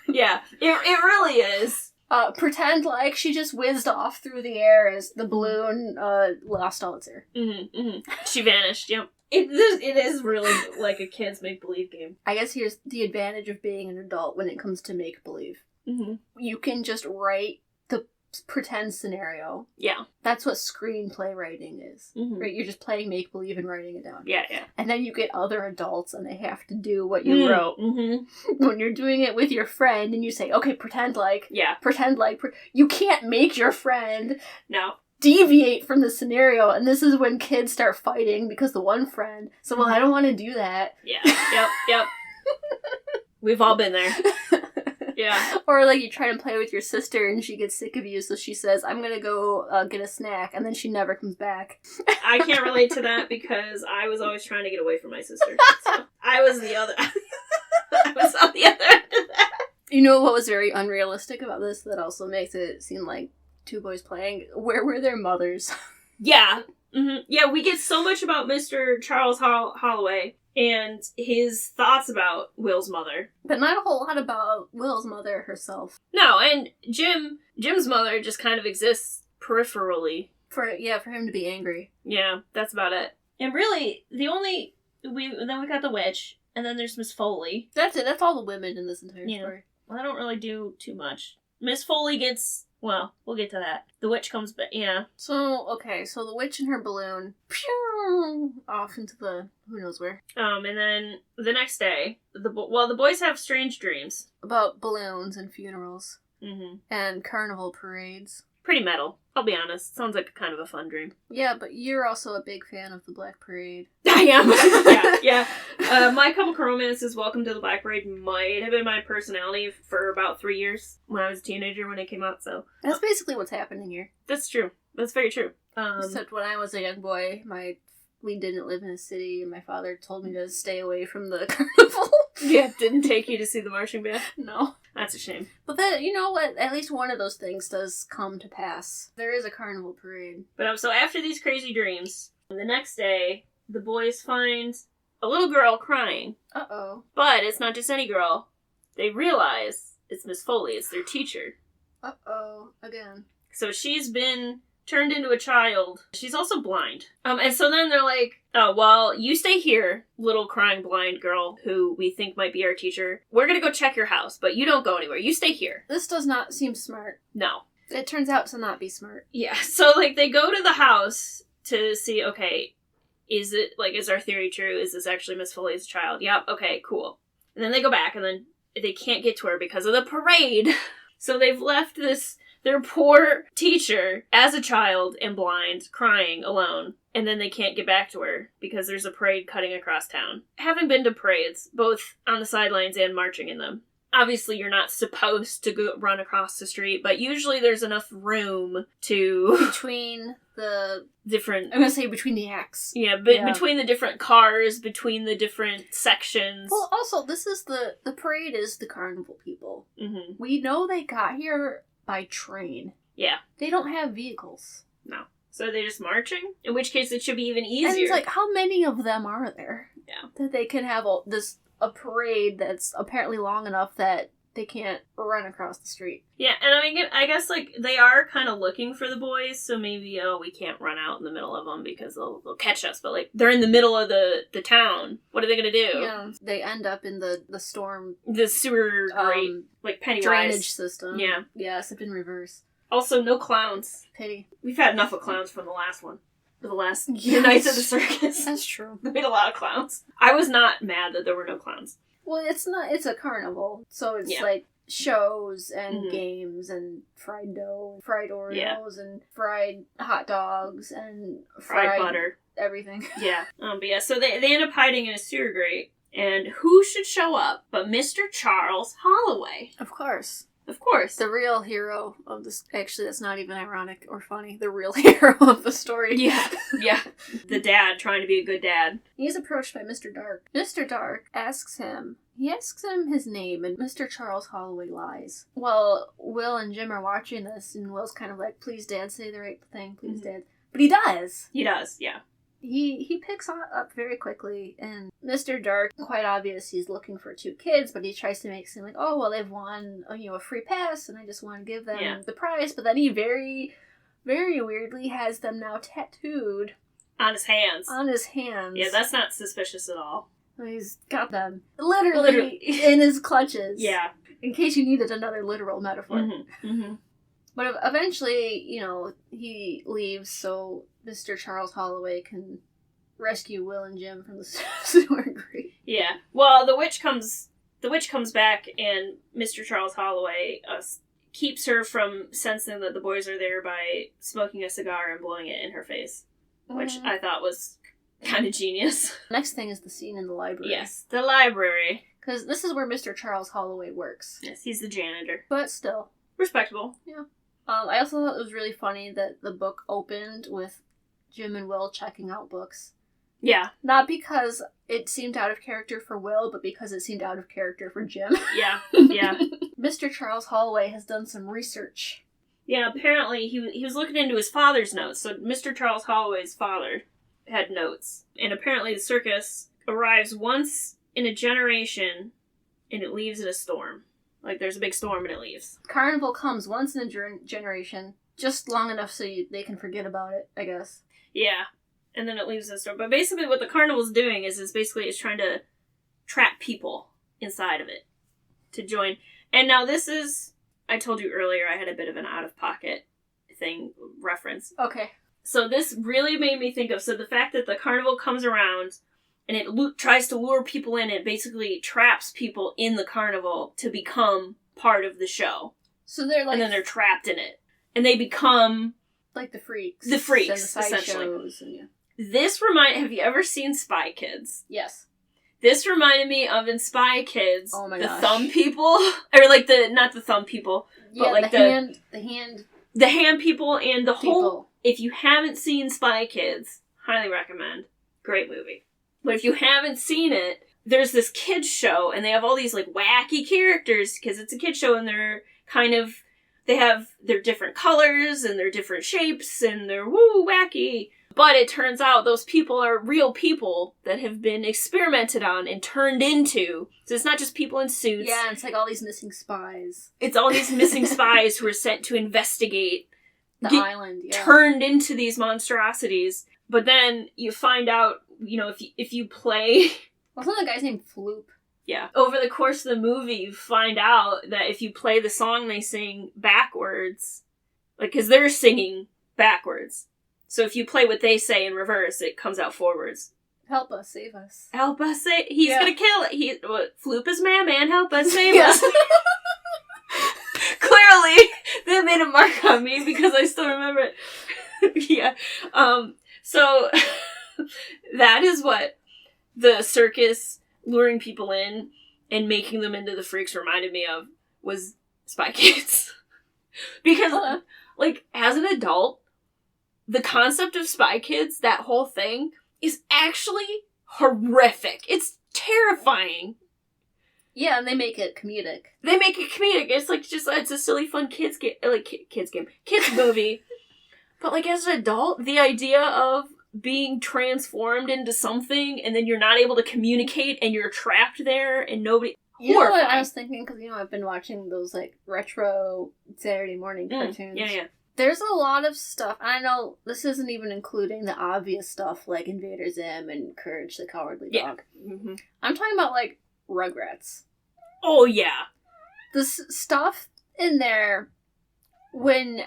Yeah, it really is. Pretend like she just whizzed off through the air as the balloon lost all its air. She vanished, yep. It is really like a kid's make-believe game. I guess here's the advantage of being an adult when it comes to make-believe. You can just write the pretend scenario. Yeah. That's what screenplay writing is. Right? You're just playing make-believe and writing it down. Yeah. And then you get other adults and they have to do what you wrote. When you're doing it with your friend and you say, okay, pretend like. Yeah. You can't make your friend. No. Deviate from the scenario, and this is when kids start fighting because the one friend said, well, I don't want to do that. Yeah. Yep. We've all been there. Yeah. Or like you try to play with your sister and she gets sick of you, so she says, I'm gonna go get a snack, and then she never comes back. I can't relate to that because I was always trying to get away from my sister. So I was the other. I was on the other end of that. You know what was very unrealistic about this that also makes it seem like two boys playing? Where were their mothers? Yeah. Yeah, we get so much about Mr. Charles Holloway and his thoughts about Will's mother. But not a whole lot about Will's mother herself. No, and Jim's mother just kind of exists peripherally. For him to be angry. Yeah, that's about it. And really, then we got the witch, and then there's Miss Foley. That's it, that's all the women in this entire story. Well, I don't really do too much. Miss Foley gets... Well, we'll get to that. The witch comes back, yeah. So the witch and her balloon, pew, off into the who knows where. And then the next day, the boys have strange dreams. About balloons and funerals. And carnival parades. Pretty metal, I'll be honest. Sounds like kind of a fun dream. Yeah, but you're also a big fan of the Black Parade. I am. Yeah. My Chemical Romance is Welcome to the Black Parade might have been my personality for about 3 years when I was a teenager when it came out, so. That's basically what's happening here. That's true. That's very true. Except when I was a young boy, we didn't live in a city, and my father told me to stay away from the carnival. Yeah, didn't take you to see the marching band? No. That's a shame. But then, you know what? At least one of those things does come to pass. There is a carnival parade. But so after these crazy dreams, the next day, the boys find a little girl crying. Uh-oh. But it's not just any girl. They realize it's Miss Foley. It's their teacher. Uh-oh. Again. So she's been turned into a child. She's also blind. And so then they're like, oh, well, you stay here, little crying blind girl who we think might be our teacher. We're gonna go check your house, but you don't go anywhere. You stay here. This does not seem smart. No. It turns out to not be smart. Yeah, so, they go to the house to see, okay, is our theory true? Is this actually Miss Foley's child? Yep, okay, cool. And then they go back, and then they can't get to her because of the parade. So they've left their poor teacher as a child and blind, crying alone, and then they can't get back to her because there's a parade cutting across town. Having been to parades, both on the sidelines and marching in them, obviously you're not supposed to go run across the street, but usually there's enough room to... Between the... different... I'm gonna say between the acts. Yeah, between the different cars, between the different sections. Well, also, this is the parade is the carnival people. We know they got here by train. Yeah. They don't have vehicles. No. So are they just marching? In which case it should be even easier. And it's like, how many of them are there? Yeah. That they can have a parade that's apparently long enough that they can't run across the street. Yeah, and I mean, I guess, like, they are kind of looking for the boys, so maybe, we can't run out in the middle of them because they'll catch us, but, like, they're in the middle of the town. What are they gonna do? Yeah, they end up in the storm... The sewer grate, like, Pennywise. Drainage system. Yeah. Yeah, except in reverse. Also, no clowns. Pity. We've had enough of clowns from the last one. For the last Nights of the Circus. That's true. They made a lot of clowns. I was not mad that there were no clowns. Well, it's a carnival, so it's like shows and games and fried dough, and fried Oreos and fried hot dogs and fried butter. Everything. Yeah. But yeah, so they end up hiding in a sewer grate, and who should show up but Mr. Charles Holloway? Of course. Of course. The real hero of this... Actually, that's not even ironic or funny. The real hero of the story. Yeah. Yeah. The dad trying to be a good dad. He's approached by Mr. Dark. Mr. Dark asks him his name, and Mr. Charles Holloway lies. Well, Will and Jim are watching this, and Will's kind of like, please, Dad, say the right thing. Please, Dad. But he does. He does, yeah. He picks up very quickly, and Mr. Dark, quite obvious, he's looking for 2 kids, but he tries to make it seem like, oh, well, they've won, a free pass, and I just want to give them the prize, but then he very, very weirdly has them now tattooed. On his hands. Yeah, that's not suspicious at all. He's got them literally in his clutches. Yeah. In case you needed another literal metaphor. Mm-hmm. Mm-hmm. But eventually, he leaves so Mr. Charles Holloway can rescue Will and Jim from the sewer grate. Yeah. Well, the witch comes back, and Mr. Charles Holloway keeps her from sensing that the boys are there by smoking a cigar and blowing it in her face, which I thought was kind of genius. Next thing is the scene in the library. Yes, the library. Because this is where Mr. Charles Holloway works. Yes, he's the janitor. But still. Respectable. Yeah. I also thought it was really funny that the book opened with Jim and Will checking out books. Yeah. Not because it seemed out of character for Will, but because it seemed out of character for Jim. Yeah, yeah. Mr. Charles Holloway has done some research. Yeah, apparently he was looking into his father's notes. So Mr. Charles Holloway's father had notes. And apparently the circus arrives once in a generation, and it leaves in a storm. Like, there's a big storm and it leaves. Carnival comes once in a generation, just long enough so they can forget about it, I guess. Yeah. And then it leaves in a storm. But basically what the carnival's doing is it's trying to trap people inside of it to join. And now this is... I told you earlier I had a bit of an out-of-pocket thing reference. Okay. So this really made me think of... So the fact that the carnival comes around... and it tries to lure people in. It basically traps people in the carnival to become part of the show. So they're like... And then they're trapped in it. And they become... like the freaks. The freaks, and the side essentially. Shows and, Have you ever seen Spy Kids? Yes. This reminded me of in Spy Kids, oh my the gosh. thumb people. Or like not the thumb people, but like the hand people and the people. whole... If you haven't seen Spy Kids, highly recommend. Great movie. But if you haven't seen it, there's this kids show, and they have all these, like, wacky characters, because it's a kids show, and they're kind of, they're different colors, and they're different shapes, and they're, wacky. But it turns out those people are real people that have been experimented on and turned into, so it's not just people in suits. Yeah, it's like all these missing spies. It's all these missing spies who are sent to investigate the island, yeah. Turned into these monstrosities. But then you find out, if you play... Wasn't the guy's name Floop? Yeah. Over the course of the movie, you find out that if you play the song they sing backwards, like, because they're singing backwards. So if you play what they say in reverse, it comes out forwards. Help us, save us. Help us, save... He's gonna kill it. Floop is man, help us, save us. Clearly, that made a mark on me because I still remember it. Yeah. So, that is what the circus luring people in and making them into the freaks reminded me of, was Spy Kids. Because, like, as an adult, the concept of Spy Kids, that whole thing, is actually horrific. It's terrifying. Yeah, and they make it comedic. It's like, it's a silly, fun kids movie. But, like, as an adult, the idea of being transformed into something, and then you're not able to communicate, and you're trapped there, and nobody... You know what I was thinking? Because, I've been watching those, retro Saturday morning cartoons. Yeah. There's a lot of stuff, and I know this isn't even including the obvious stuff like Invader Zim and Courage the Cowardly Dog. Mm-hmm. I'm talking about, Rugrats. Oh, yeah. This stuff in there, when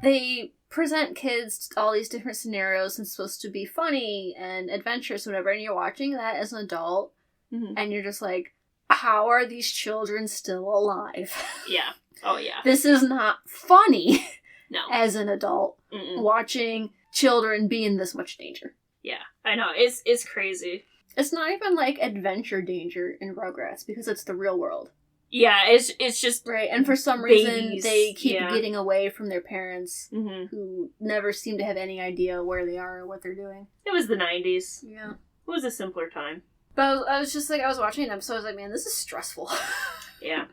they present kids all these different scenarios and it's supposed to be funny and adventurous, whatever, and you're watching that as an adult, and you're just like, how are these children still alive? Yeah. Oh, yeah. This is not funny. No. As an adult, watching children be in this much danger. Yeah, I know. It's crazy. It's not even adventure danger in Rugrats because it's the real world. Yeah, it's just right. And for some reason, they keep getting away from their parents, who never seem to have any idea where they are or what they're doing. It was the 90s. Yeah, it was a simpler time. But I was just I was watching them, so I was like, man, this is stressful. Yeah.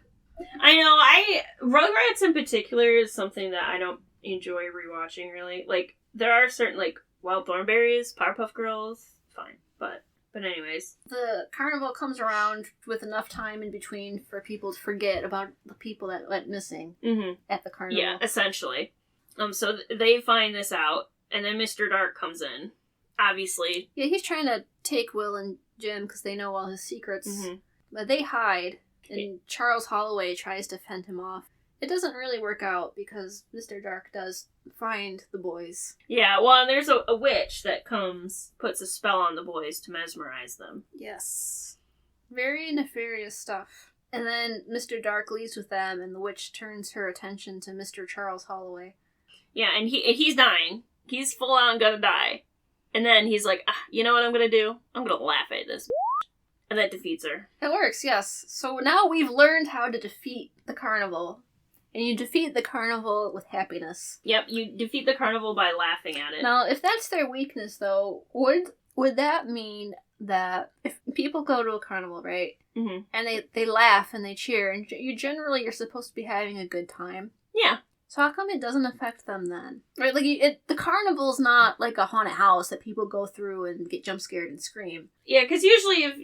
I know, Rugrats in particular is something that I don't enjoy rewatching, really. There are certain, Wild Thornberries, Powerpuff Girls, fine, but anyways. The carnival comes around with enough time in between for people to forget about the people that went missing at the carnival. Yeah, essentially. So they find this out, and then Mr. Dark comes in, obviously. Yeah, he's trying to take Will and Jim because they know all his secrets, but they hide. And Charles Holloway tries to fend him off. It doesn't really work out because Mr. Dark does find the boys. Yeah, well, and there's a witch that puts a spell on the boys to mesmerize them. Yes. Very nefarious stuff. And then Mr. Dark leaves with them, and the witch turns her attention to Mr. Charles Holloway. Yeah, and he's dying. He's full on gonna die. And then he's like, you know what I'm gonna do? I'm gonna laugh at this. And that defeats her. It works, yes. So now we've learned how to defeat the carnival. And you defeat the carnival with happiness. Yep, you defeat the carnival by laughing at it. Now, if that's their weakness, though, would that mean that if people go to a carnival, right? Mm-hmm. And they laugh and they cheer, and you're supposed to be having a good time. Yeah. So how come it doesn't affect them then? Right, the carnival's not like a haunted house that people go through and get jump scared and scream. Yeah, because usually if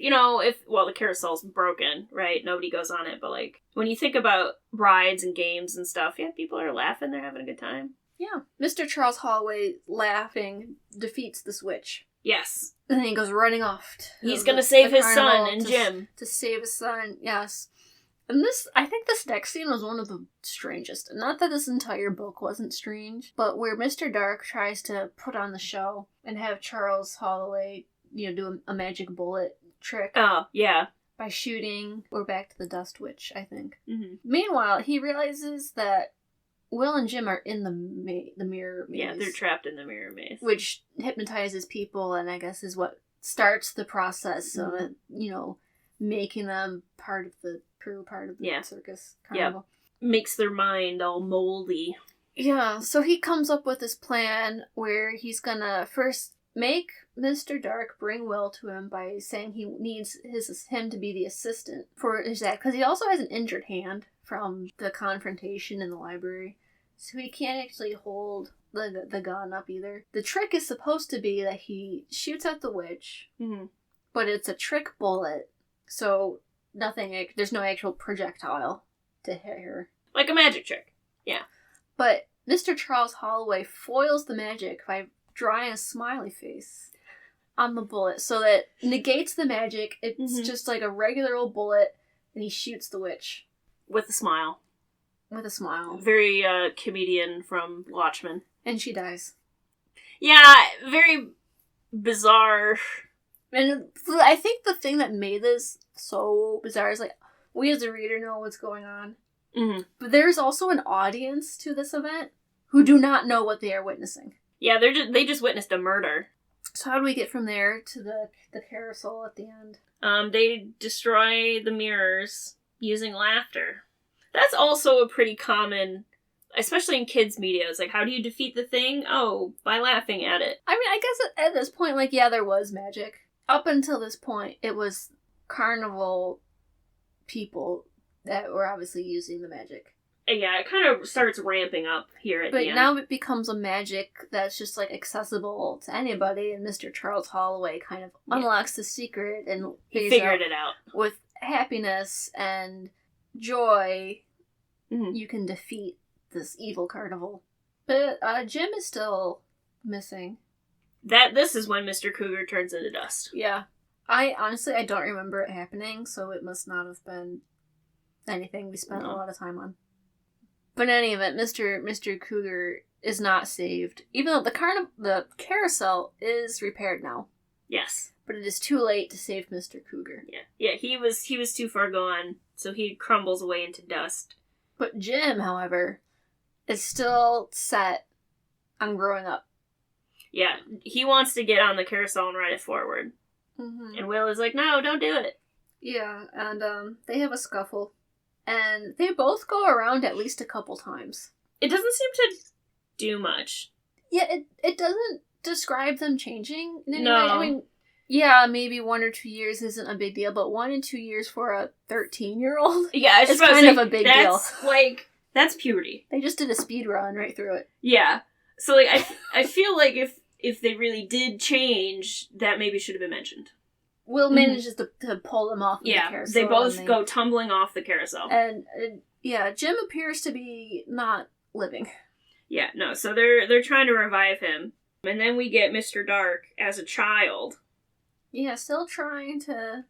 the carousel's broken, right, nobody goes on it, but when you think about rides and games and stuff, yeah, people are laughing, they're having a good time. Yeah. Mr. Charles Holloway laughing defeats this witch. Yes. And then he goes running off. He's gonna save his son and Jim. To save his son, yes. And I think this next scene was one of the strangest. Not that this entire book wasn't strange, but where Mr. Dark tries to put on the show and have Charles Holloway, do a magic bullet trick. Oh, yeah. By shooting, we're back to the Dust Witch, I think. Mm-hmm. Meanwhile, he realizes that Will and Jim are in the mirror maze. Yeah, they're trapped in the mirror maze. Which hypnotizes people and I guess is what starts the process of, making them part of the circus carnival. Yeah. Makes their mind all moldy. Yeah, so he comes up with this plan where he's gonna first make Mr. Dark bring Will to him by saying he needs him to be the assistant for his act, because he also has an injured hand from the confrontation in the library, so he can't actually hold the gun up either. The trick is supposed to be that he shoots at the witch, but it's a trick bullet, so there's no actual projectile to hit her. Like a magic trick. Yeah. But Mr. Charles Holloway foils the magic by drawing a smiley face on the bullet, so that negates the magic. It's just like a regular old bullet, and he shoots the witch. With a smile. Very, comedian from Watchmen. And she dies. Yeah, very bizarre. And I think the thing that made this so bizarre is, we as a reader know what's going on. Mm-hmm. But there's also an audience to this event who do not know what they are witnessing. Yeah, they just witnessed a murder. So how do we get from there to the carousel at the end? They destroy the mirrors using laughter. That's also a pretty common, especially in kids' media. It's how do you defeat the thing? Oh, by laughing at it. I mean, I guess at this point, there was magic. Up until this point, it was carnival people that were obviously using the magic. Yeah, it kind of starts ramping up here at the end. But now it becomes a magic that's just, accessible to anybody, and Mr. Charles Holloway kind of unlocks the secret and he figured it out. With happiness and joy, Mhm. you can defeat this evil carnival. But Jim is still missing. This is when Mr. Cougar turns into dust. Yeah. I don't remember it happening, so it must not have been anything we spent a lot of time on. But in any event, Mr. Cougar is not saved, even though the carousel is repaired now. Yes. But it is too late to save Mr. Cougar. Yeah, he was too far gone, so he crumbles away into dust. But Jim, however, is still set on growing up. Yeah, he wants to get on the carousel and ride it forward. Mm-hmm. And Will is like, no, don't do it. Yeah, and they have a scuffle. And they both go around at least a couple times. It doesn't seem to do much. Yeah, it doesn't describe them changing in any No. way. I mean, yeah, maybe 1 or 2 years isn't a big deal, but 1 and 2 years for a 13-year-old? Yeah, It's kind of a big deal. That's puberty. They just did a speed run right through it. Yeah. So, like, I feel like if they really did change, that maybe should have been mentioned. Will manages to pull them off of the carousel. They both go tumbling off the carousel. And, Jim appears to be not living. Yeah, no, so they're trying to revive him. And then we get Mr. Dark as a child. Yeah, still trying to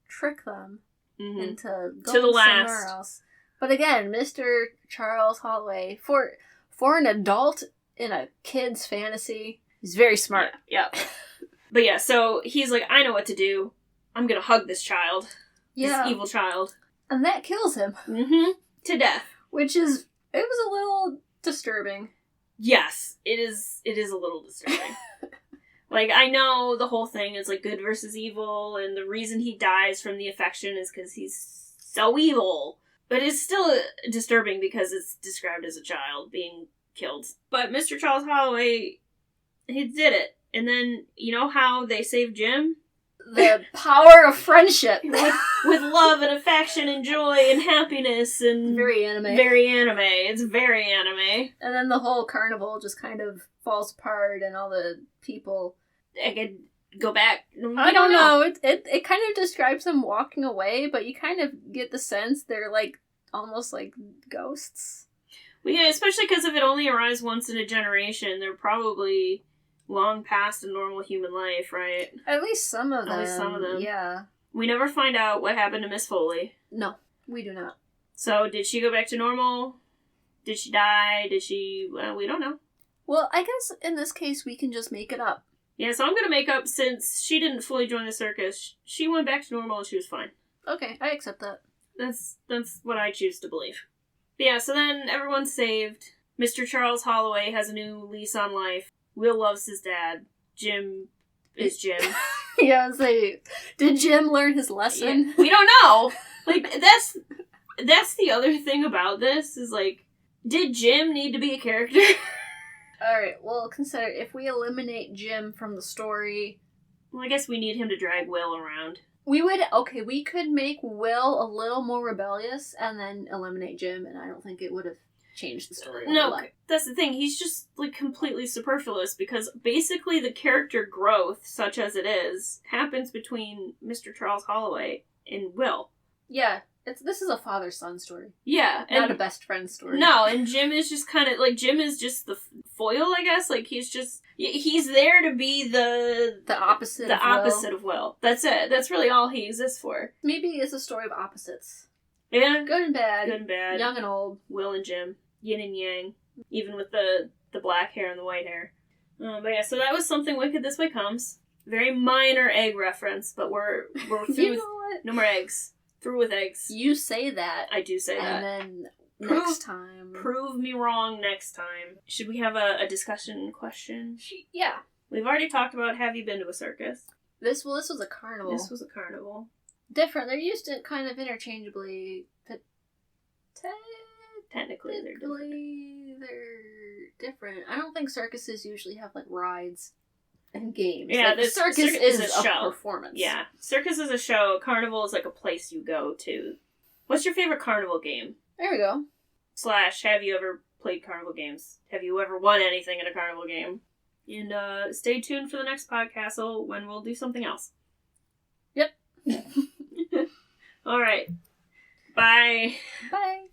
trick them into going To the somewhere last. else. But again, Mr. Charles Holloway, for an adult in a kid's fantasy, he's very smart. Yeah. But yeah, so he's like, I know what to do. I'm gonna hug this child. Yeah. This evil child. And that kills him. To death. Which is, it was a little disturbing. Yes, it is a little disturbing. Like, I know the whole thing is, like, good versus evil, and the reason he dies from the affection is because he's so evil. But it's still disturbing because it's described as a child being killed. But Mr. Charles Holloway, he did it. And then, you know how they saved Jim? The power of friendship. With love and affection and joy and happiness and... Very anime. Very anime. It's very anime. And then the whole carnival just kind of falls apart and all the people... I could go back. I don't know. It kind of describes them walking away, but you kind of get the sense they're like almost like ghosts. Well, yeah, especially because if it only arrives once in a generation, they're probably long past a normal human life, right? At least some of them. At least some of them. Yeah. We never find out what happened to Miss Foley. No, we do not. So, did she go back to normal? Did she die? Did she... Well, we don't know. Well, I guess in this case we can just make it up. Yeah, so I'm gonna make up since she didn't fully join the circus. She went back to normal and she was fine. Okay, I accept that. That's what I choose to believe. But yeah, so then everyone's saved. Mr. Charles Holloway has a new lease on life. Will loves his dad. Jim is Jim. Yeah, did Jim learn his lesson? Yeah, we don't know. Like, that's the other thing about this, is like, did Jim need to be a character? Alright, well, consider, if we eliminate Jim from the story... Well, I guess we need him to drag Will around. We could make Will a little more rebellious and then eliminate Jim, and I don't think it would have changed the story. No, that's the thing. He's just, like, completely superfluous, because basically the character growth, such as it is, happens between Mr. Charles Holloway and Will. Yeah, this is a father-son story. Yeah. Not a best friend story. No, and Jim is just kind of, like, Jim is just the foil, I guess. Like, he's there to be the opposite of Will. That's it. That's really all he exists for. Maybe it's a story of opposites. Yeah. Good and bad. Good and bad. Young and old. Will and Jim. Yin and yang. Even with the black hair and the white hair. But yeah, so that was Something Wicked This Way Comes. Very minor egg reference, but we're through You with... know what? No more eggs. Through with eggs. You say that. I do say that. And then next time... Prove me wrong next time. Should we have a discussion question? Yeah. We've already talked about, have you been to a circus? This was a carnival. This was a carnival. Different. They're used to kind of interchangeably. Technically, they're different. I don't think circuses usually have, like, rides and games. Yeah, like, the circus is a show. Performance. Yeah. Circus is a show. Carnival is, like, a place you go to. What's your favorite carnival game? There we go. / have you ever played carnival games? Have you ever won anything in a carnival game? And stay tuned for the next Podcastle when we'll do something else. Yep. All right. Bye. Bye.